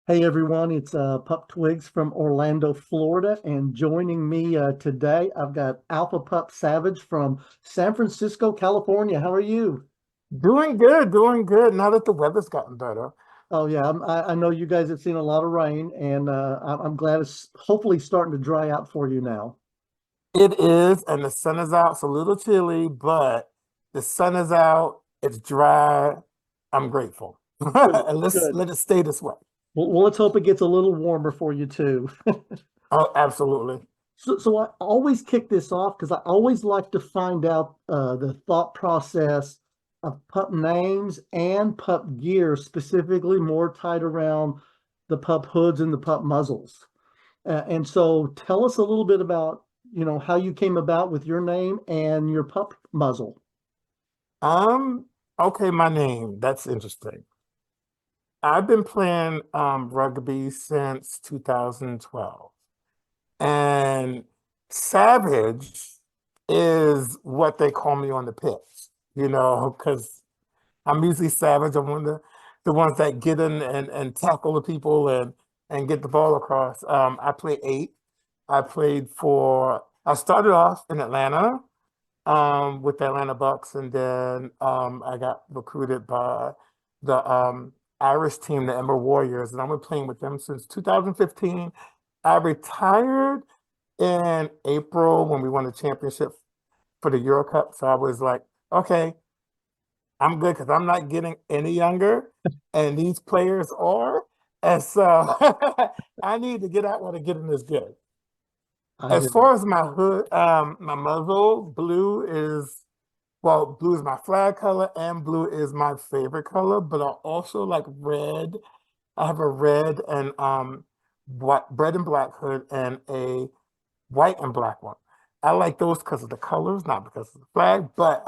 Hey everyone, it's Pup Twigs from Orlando, Florida, and joining me today, I've got Alpha Pup Savage from San Francisco, California. How are you? Doing good. Now that the weather's gotten better. Oh yeah, I know you guys have seen a lot of rain, and I'm glad it's hopefully starting to dry out for you now. It is, and the sun is out. It's a little chilly, but the sun is out. It's dry. I'm grateful. Good, And let's good. let it stay this way. Well, let's hope it gets a little warmer for you too. Oh, absolutely. So I always kick this off because I always like to find out the thought process of pup names and pup gear, specifically more tied around the pup hoods and the pup muzzles. And so tell us a little bit about, how you came about with your name and your pup muzzle. Um, okay, my name. That's interesting. I've been playing rugby since 2012. And Savage is what they call me on the pitch, because I'm usually savage. I'm one of the ones that get in and tackle the people and get the ball across. I play eight. I started off in Atlanta with the Atlanta Bucks, and then I got recruited by the Irish team, the Ember Warriors, and I've been playing with them since 2015. I retired in April when we won the championship for the Euro Cup. So I was like, okay, I'm good because I'm not getting any younger, and these players are. And so I need to get out while the getting is good. I As hear you. far as my hood, my muzzle, blue is my flag color, and blue is my favorite color, but I also like red. I have a red and red and black hood and a white and black one. I like those because of the colors, not because of the flag, but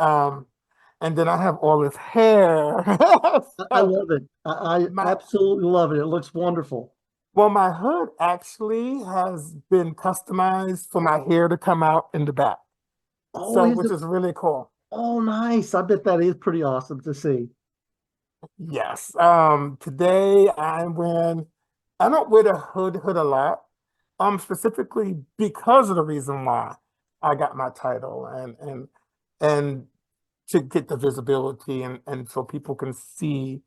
and then I have all this hair. I So love it. I my absolutely love it. It looks wonderful. well, my hood actually has been customized for my hair to come out in the back. Oh, So is which it? is really cool. Oh, nice. I bet that is pretty awesome to see. Yes. Today I don't wear the hood a lot. Specifically because of the reason why I got my title and to get the visibility and so people can see,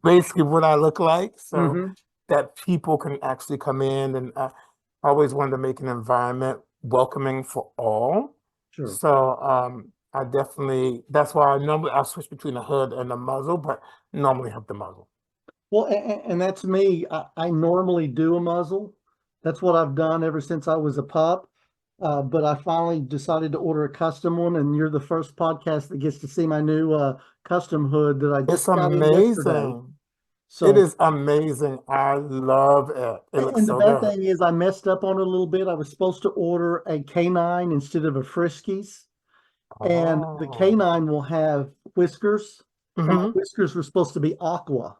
basically what I look like so Hmm. that people can actually come in and I always wanted to make an environment welcoming for all. Sure. So I definitely that's why I switch between the hood and the muzzle, but normally have the muzzle. Well, and that's me. I normally do a muzzle. That's what I've done ever since I was a pup. But I finally decided to order a custom one, and you're the first podcast that gets to see my new custom hood that I It's just got in yesterday. amazing. It So, is amazing. I love it. It looks and the so bad good. thing is, I messed up on it a little bit. I was supposed to order a canine instead of a Friskies, and the Oh. canine will have whiskers, and my Hmm. whiskers were supposed to be aqua.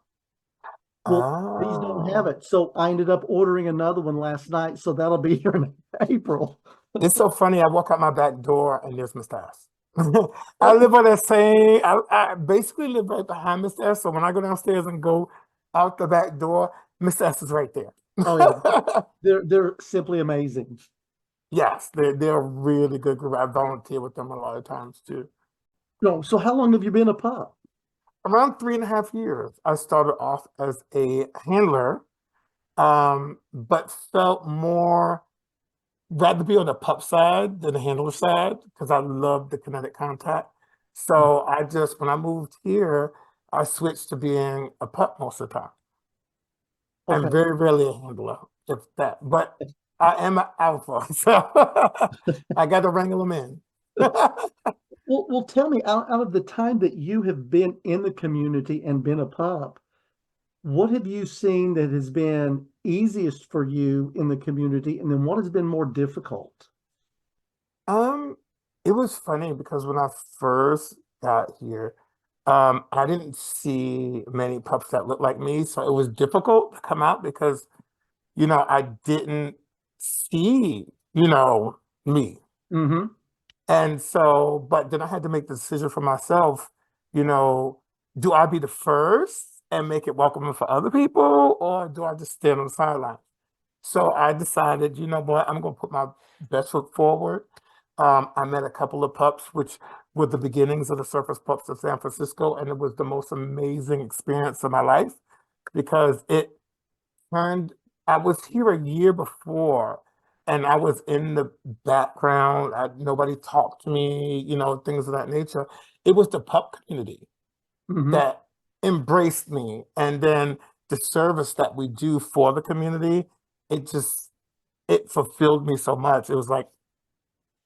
Well, these don't have Oh. it. So I ended up ordering another one last night. So that'll be here in April. It's so funny. I walk out my back door and there's Mr. S. I Oh, live on that same, I basically live right behind Mr. S. So when I go downstairs and go out the back door, Mr. S is right there. oh yeah. They're simply amazing. Yes, they're a really good group. I volunteer with them a lot of times too. No, so how long have you been a pup? Around 3.5 years, I started off as a handler, but felt more rather be on the pup side than the handler side because I love the kinetic contact. So when I moved here, I switched to being a pup most of the time and Okay. very rarely a handler, if that. But I am an alpha, so I got to wrangle them in. Well, tell me, out of the time that you have been in the community and been a pup, what have you seen that has been easiest for you in the community, and then what has been more difficult? Um, it was funny because when I first got here, I didn't see many pups that looked like me, so it was difficult to come out because I didn't see, me. Hmm. And so, but then I had to make the decision for myself, you know, do I be the first? and make it welcoming for other people, or do I just stand on the sideline? So I decided, you know what, I'm gonna put my best foot forward. I met a couple of pups, which were the beginnings of the Surface Pups of San Francisco, and it was the most amazing experience of my life because it turned, I was here a year before and I was in the background. Nobody talked to me, things of that nature. It was the pup community Hmm. that embraced me. And then the service that we do for the community, it just, it fulfilled me so much. It was like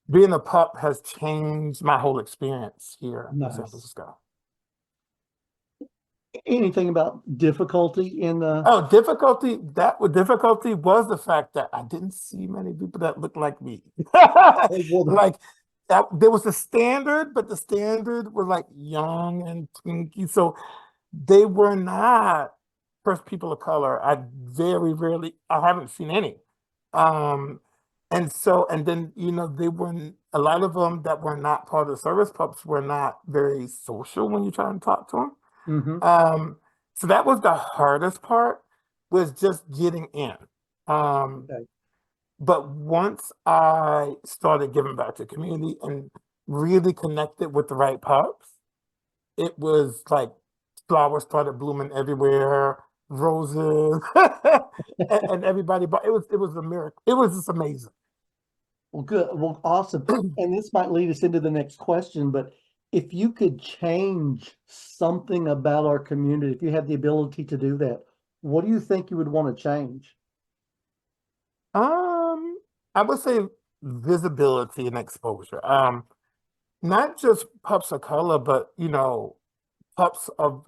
being a pup has changed my whole experience here in San Nice. Francisco. Anything about difficulty in the, Oh, difficulty was the fact that I didn't see many people that looked like me. oh, well, Like that there was a standard, but the standard was like young and twinky. So they were not first people of color. I very rarely, I haven't seen any. Um, and then, they weren't, a lot of them that were not part of the service pups were not very social when you try and talk to them. hmm. So that was the hardest part, was just getting in. Um, Okay. but once I started giving back to the community and really connected with the right pups, it was like flowers started blooming everywhere, roses, and everybody. But it was a miracle. It was just amazing. Well, good. Well, awesome. And this might lead us into the next question, but if you could change something about our community, if you had the ability to do that, what do you think you would want to change? Um, I would say visibility and exposure. Not just pups of color, but pups of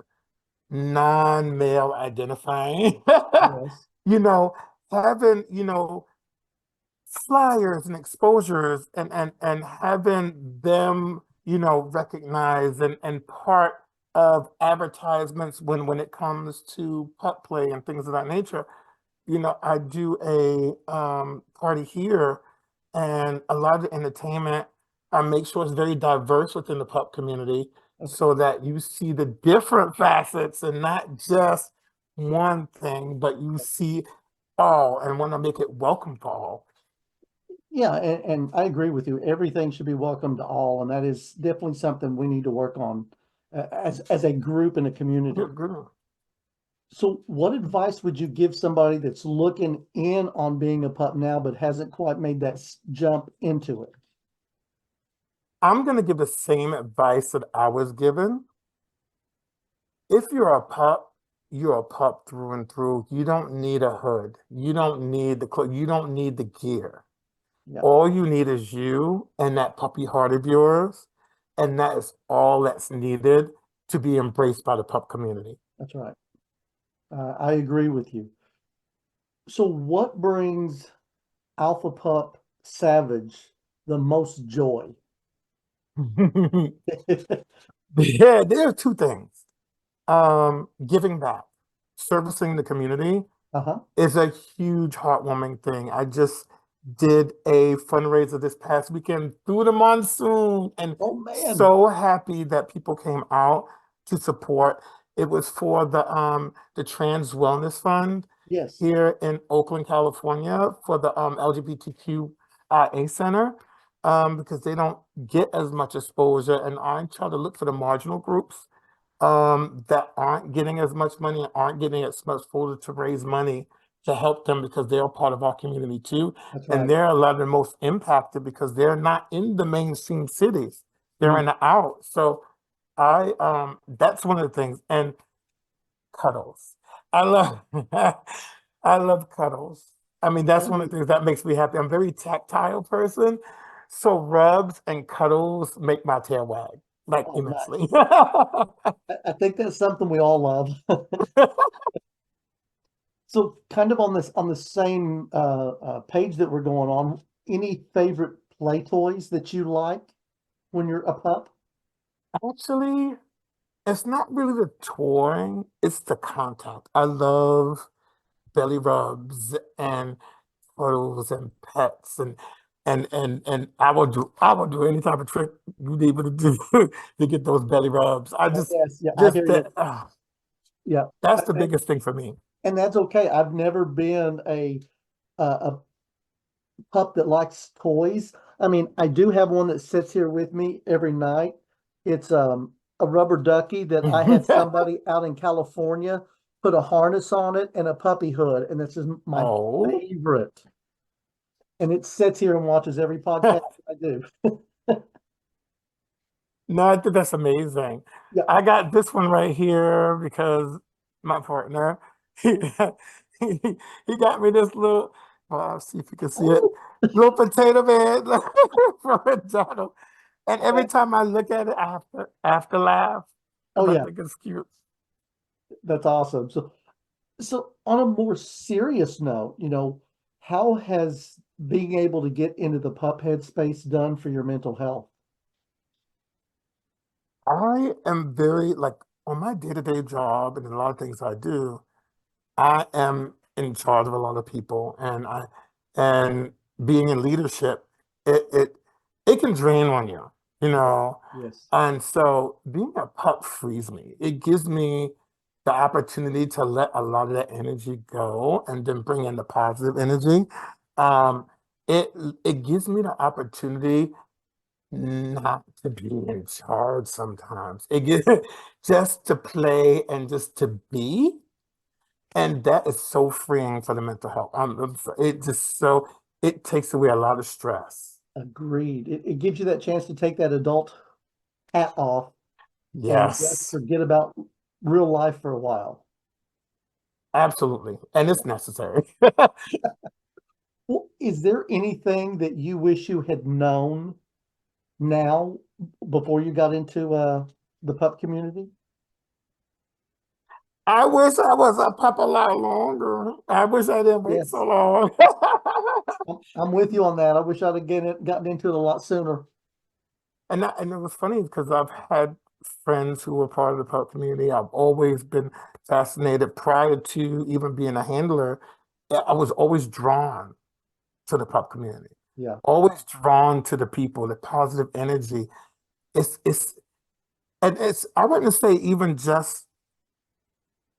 non-male identifying. Yes. You know, having, flyers and exposures and having them, recognized and part of advertisements when it comes to pup play and things of that nature. I do a party here, and a lot of the entertainment, I make sure it's very diverse within the pup community Okay. so that you see the different facets and not just one thing, but you see all and want to make it welcome for all. Yeah, and I agree with you. Everything should be welcome to all, and that is definitely something we need to work on as a group and a community. Good, good. So, what advice would you give somebody that's looking in on being a pup now, but hasn't quite made that jump into it? I'm going to give the same advice that I was given. If you're a pup, you're a pup through and through. You don't need a hood. You don't need you don't need the gear. Yeah, All you need is you and that puppy heart of yours, and that is all that's needed to be embraced by the pup community. that's right. I agree with you. So, what brings Alpha Pup Savage the most joy? Yeah, there are two things. Giving back, servicing the community Uh-huh. is a huge heartwarming thing. I just did a fundraiser this past weekend through the monsoon and Oh man. so happy that people came out to support. It was for the Trans Wellness Fund Yes, here in Oakland, California for the LGBTQIA Center because they don't get as much exposure, and I try to look for the marginal groups that aren't getting as much money and aren't getting as much exposure to raise money to help them because they're a part of our community too. that's And right. they're a lot of the most impacted because they're not in the mainstream cities. They're Mm, in the out. So that's one of the things. And cuddles. I love I love cuddles. I mean, that's one of the things that makes me happy. I'm a very tactile person. So rubs and cuddles make my tail wag like oh, immensely. nice. I think that's something we all love. So, kind of on the same page that we're going on, any favorite play toys that you like when you're a pup? Actually, it's not really the touring, it's the contact. I love belly rubs and cuddles and pets and I will do any type of trick you need me to do to get those belly rubs. I Oh, just yes, yeah, I just hear you. that Yeah. That's the biggest thing for me. And that's okay. I've never been a pup that likes toys. I mean, I do have one that sits here with me every night. It's a rubber ducky that I had somebody out in California put a harness on it and a puppy hood, and this is my Oh. favorite. And it sits here and watches every podcast I do. No, I think that's amazing. Yeah. I got this one right here because my partner, he, he, he got me this little, well, see if you can see it, Oh, little potato man from McDonald's. And every that- time I look at it, I have to laugh oh because I yeah, think it's cute. that's awesome. So on a more serious note, how has being able to get into the pup head space done for your mental health? I am very, like, on my day-to-day job and a lot of things I do, I am in charge of a lot of people, and being in leadership, it it it can drain on you, you Yeah. know. Yes. And so being a pup frees me. It gives me the opportunity to let a lot of that energy go and then bring in the positive energy. Um, it it gives me the opportunity not to be in charge sometimes. It gives just to play and just to be. And that is so freeing for the mental health. It just so it takes away a lot of stress. Agreed. It gives you that chance to take that adult hat off and just Yes, forget about real life for a while. absolutely. And it's necessary. Well, is there anything that you wish you had known now before you got into the pup community? I wish I was a pup a lot longer. I wish I didn't wait so Yes, long. I'm with you on that. I wish I'd have gotten into it a lot sooner. And it was funny because I've had friends who were part of the pup community. I've always been fascinated prior to even being a handler. I was always drawn to the pup community, Yeah. always drawn to the people, the positive energy. It's and it's I wouldn't say even just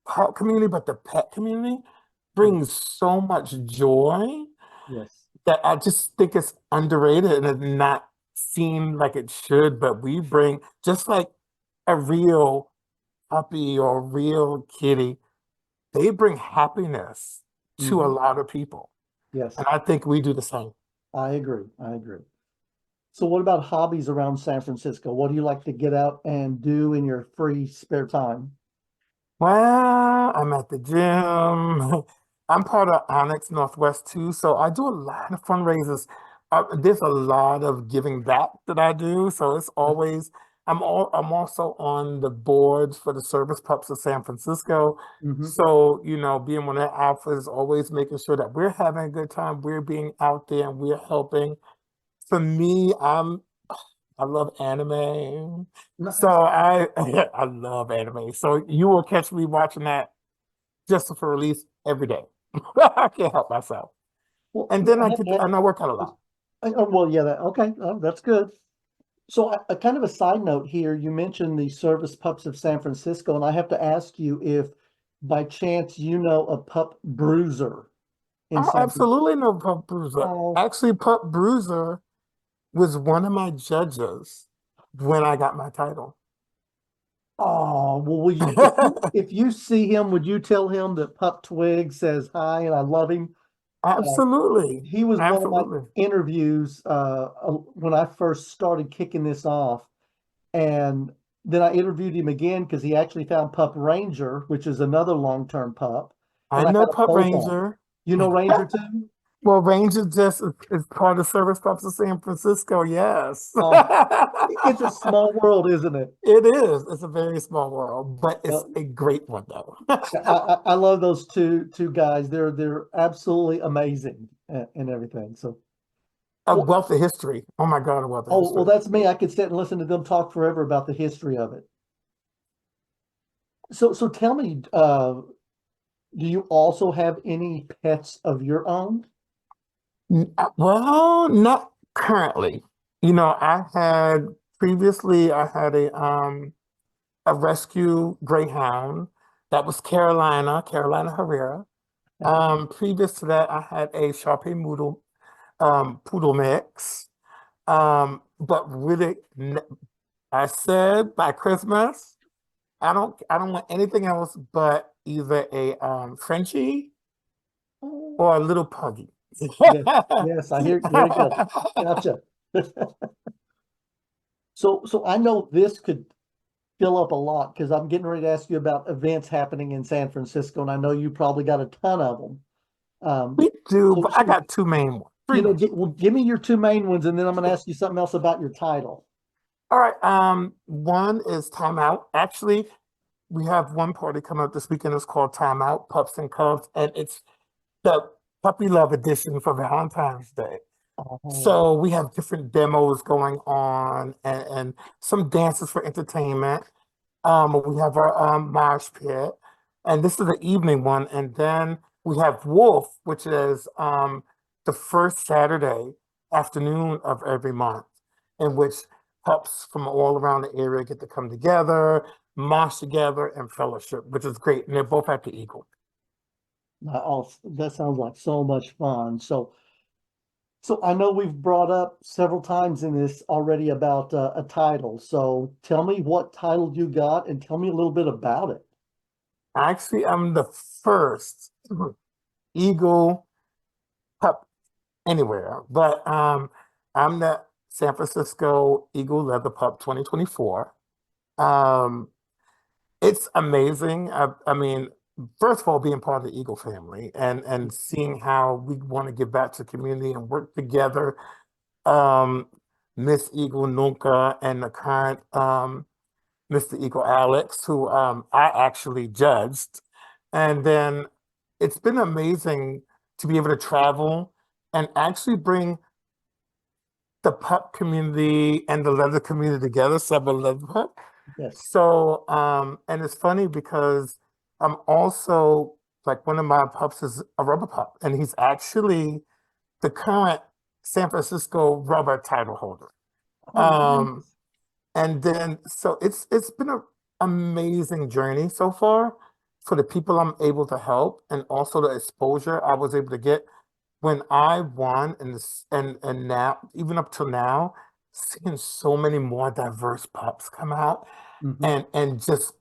pup community, but the pet community Yeah. brings so much joy Yes. that I just think it's underrated and it's not seen like it should. But we bring just like a real puppy or a real kitty, they bring happiness to a Hmm. lot of people. And Yes. I think we do the same. I agree. I agree. So what about hobbies around San Francisco? What do you like to get out and do in your free spare time? Well, I'm at the gym. I'm part of Onyx Northwest too, so I do a lot of fundraisers. There's a lot of giving back that I do, so it's always I'm also on the boards for the Service Pups of San Francisco. Hmm. So, being one of the alphas, always making sure that we're having a good time, we're being out there and we're helping. For me, I love anime. So Nice. I love anime. So you will catch me watching that just for release every day. I can't help myself. Well, And yeah, then I work out a lot. oh, well, yeah, okay. Oh, that's good. So a kind of a side note here, you mentioned the Service Pups of San Francisco, and I have to ask you if by chance you know a pup bruiser in Oh, San Francisco. absolutely no Pup Bruiser. Oh, Actually, Pup Bruiser was one of my judges when I got my title. oh, well, will you if you see him, would you tell him that Pup Twig says hi and I love him? Uh, Absolutely. he was one of my Absolutely. interviews when I first started kicking this off. And then I interviewed him again because he actually found Pup Ranger, which is another long-term pup. I And I know had them Pup both on. Ranger. You know Ranger too? Well, Ranger just is part of Service Pups of San Francisco, yes. Oh, it's a small world, isn't it? It is. It's a very small world, but it's Well, a great one though. I love those two guys. They're absolutely amazing and everything. So, A well, wealth of history. Oh my God, a wealth of well, history. that's me. I could sit and listen to them talk forever about the history of it. So tell me, do you also have any pets of your own? Well, not currently. I had previously I had a rescue greyhound That was Carolina Herrera. Previous to that, I had a Sharpei Poodle mix. But really, I said by Christmas, I don't want anything else but either a Frenchie Oh, or a little puggy. yes, yes, I hear. Very good. Gotcha. So I know this could fill up a lot because I'm getting ready to ask you about events happening in San Francisco, and I know you probably got a ton of them. Um, We do, so, but I so got two main ones, three main. well, give me your two main ones, and then I'm going to ask you something else about your title. All right. One is Timeout. Actually, we have one party coming up this weekend. It's called Timeout, Pups and Cubs, and it's the puppy love edition for Valentine's Day. Oh, So we have different demos going on and some dances for entertainment. We have our mosh pit, and this is the evening one. And then we have Wolf, which is the first Saturday afternoon of every month, in which pups from all around the area get to come together, mosh together, and fellowship, which is great. And they're both at the Eagle. that sounds like so much fun. So I know we've brought up several times in this already about a title. So tell me what title you got, and tell me a little bit about it. Actually, I'm the first Eagle pup anywhere, but I'm the San Francisco Eagle Leather Pup 2024. Um, it's amazing. I mean, first of all, being part of the Eagle family and seeing how we want to give back to the community and work together. Um, Miss Eagle Nunca and the current Mr. Eagle Alex, who I actually judged. And then it's been amazing to be able to travel and actually bring the pup community and the leather community together, several leather pup. Yes. So, and it's funny because I'm also like one of my pups is a rubber pup, and he's actually the current San Francisco rubber title holder. Oh, Um, nice. and then so it's been an amazing journey so far for the people I'm able to help and also the exposure I was able to get when I won and now even up till now, seeing so many more diverse pups come out Mhm. and just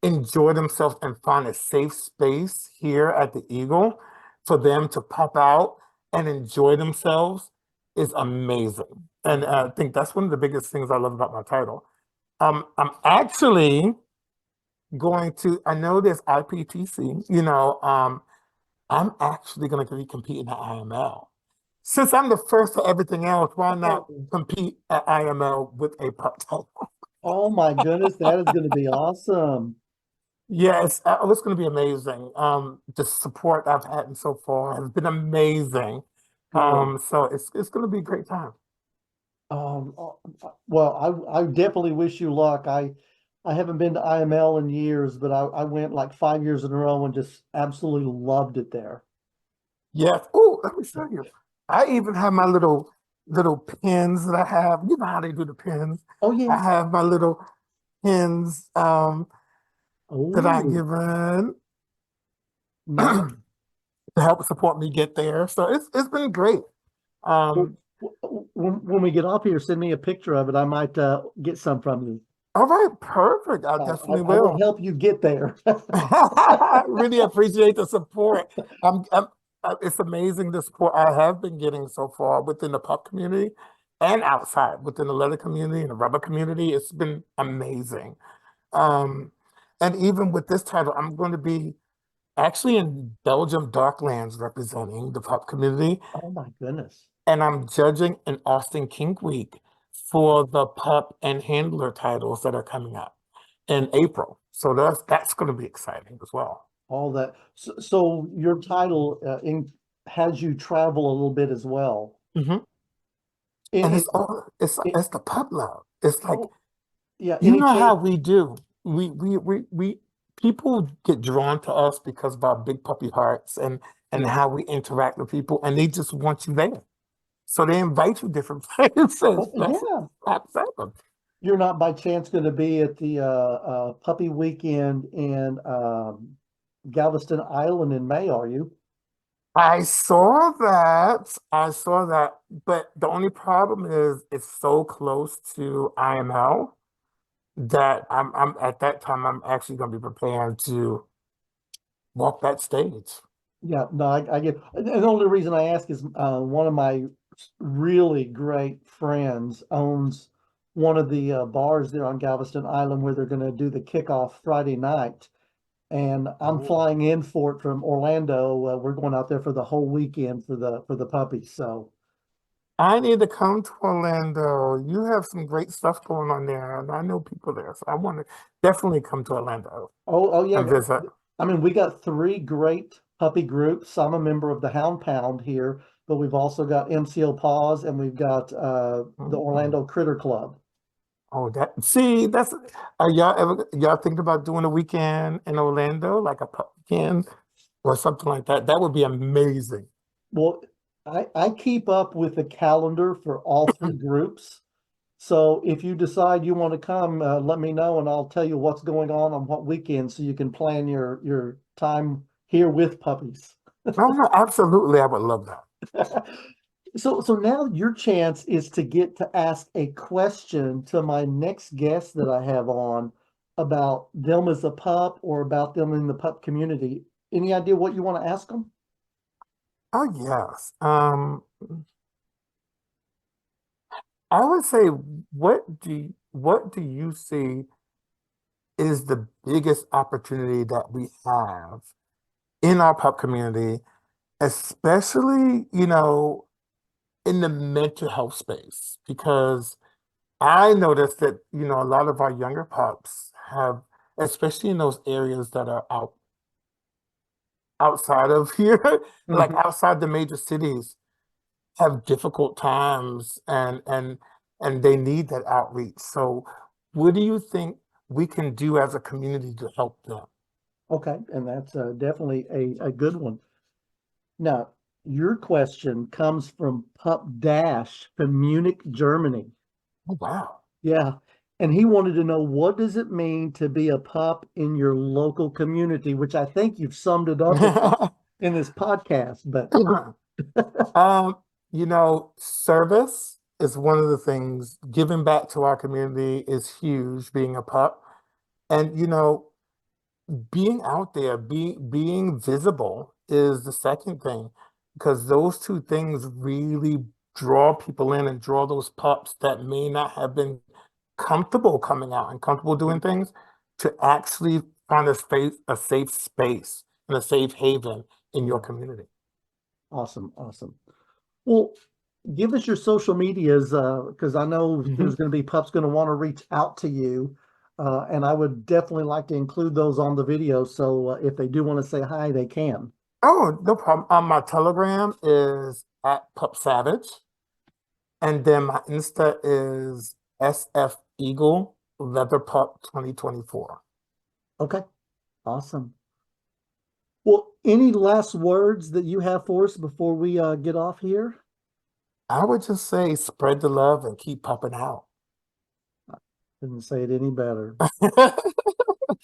enjoy themselves and find a safe space here at the Eagle for them to pop out and enjoy themselves is amazing. And I think that's one of the biggest things I love about my title. I'm actually going to, I know there's IPTC, I'm actually going to be competing at IML. Since I'm the first for everything else, why not Oh, compete at IML with a pup title? oh my goodness, that is going to be awesome. Yeah, it's going to be amazing. The support I've had so far has been amazing. Good. So it's going to be a great time. Well, I definitely wish you luck. I haven't been to IML in years, but I went like 5 years in a row and just absolutely loved it there. Yes. Oh, let me show you. I even have my little pins that I have. You know how they do the pins. Oh I yes. have my little pins that I Oh, given nice. to help support me get there. So it's been great. Well, Um, when we get off here, send me a picture of it. I might get some from you. all right, perfect. I definitely I will will. help you get there. I really appreciate the support. I'm it's amazing the support I have been getting so far within the pup community and outside within the leather community and the rubber community. It's been amazing. Um, and even with this title, I'm going to be actually in Belgium Darklands representing the pup community, Oh my goodness. and I'm judging in Austin Kink Week for the pup and handler titles that are coming up in April. So that's going to be exciting as well. All that. So your title has you travel a little bit as well. Hmm. In, And in, it's all in- it's the pup love. It's like oh yeah. you Any know chance? how we do. We people get drawn to us because of our big puppy hearts and Yeah. how we interact with people, and they just want you there. So they invite you different places. Oh, yeah. That's seven. You're not by chance going to be at the puppy weekend in Galveston Island in May, are you? I saw that. I saw that. But the only problem is it's so close to IML that I'm at that time I'm actually going to be preparing to walk that stage. Yeah, no, I get. And the only reason I ask is one of my really great friends owns one of the bars there on Galveston Island where they're going to do the kickoff Friday night, and I'm Oh. flying in for it from Orlando. We're going out there for the whole weekend for the puppies. So, I need to come to Orlando. You have some great stuff going on there, and I know people there, so I want to definitely come to Orlando oh yeah, and visit. I mean we got three great puppy groups. I'm a member of the Hound Pound here, but we've also got MCO Paws and we've got the Mhm. Orlando Critter Club. Oh, that see, that's are y'all thinking about doing a weekend in Orlando, like a pup weekend or something like that? That would be amazing. Well, I keep up with the calendar for all three groups. So if you decide you want to come, let me know and I'll tell you what's going on what weekend so you can plan your time here with puppies. No, no, absolutely, I would love that. So now your chance is to get to ask a question to my next guest that I have on about them as a pup or about them in the pup community. Any idea what you want to ask them? Oh yes. I would say what do you see is the biggest opportunity that we have in our pup community, especially, in the mental health space? Because I noticed that, a lot of our younger pups have, especially in those areas that are outside of here, like Mhm. outside the major cities, have difficult times and they need that outreach. So what do you think we can do as a community to help them? Okay, and that's definitely a good one. Now, your question comes from Pup Dash from Munich, Germany. Oh, wow. Yeah. And he wanted to know what does it mean to be a pup in your local community, which I think you've summed it up in this podcast. But Um, service is one of the things. Giving back to our community is huge, being a pup. And being out there, being visible is the second thing, because those two things really draw people in and draw those pups that may not have been comfortable coming out and comfortable doing things to actually find a safe space and a safe haven in your yeah, community. awesome, awesome. Well, give us your social medias because I know Mhm. there's going to be pups going to want to reach out to you. And I would definitely like to include those on the video. So if they do want to say hi, they can. Oh, no problem. My Telegram is at Pup Savage, and then my Insta is SF Eagle Leather Pup 2024. Okay, awesome. Well, any last words that you have for us before we get off here? I would just say spread the love and keep pupping out. Couldn't say it any better.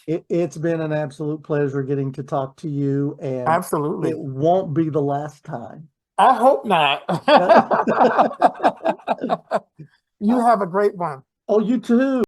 It's been an absolute pleasure getting to talk to you, and it Absolutely. won't be the last time. I hope not. Uh, You have a great one. oh, you too.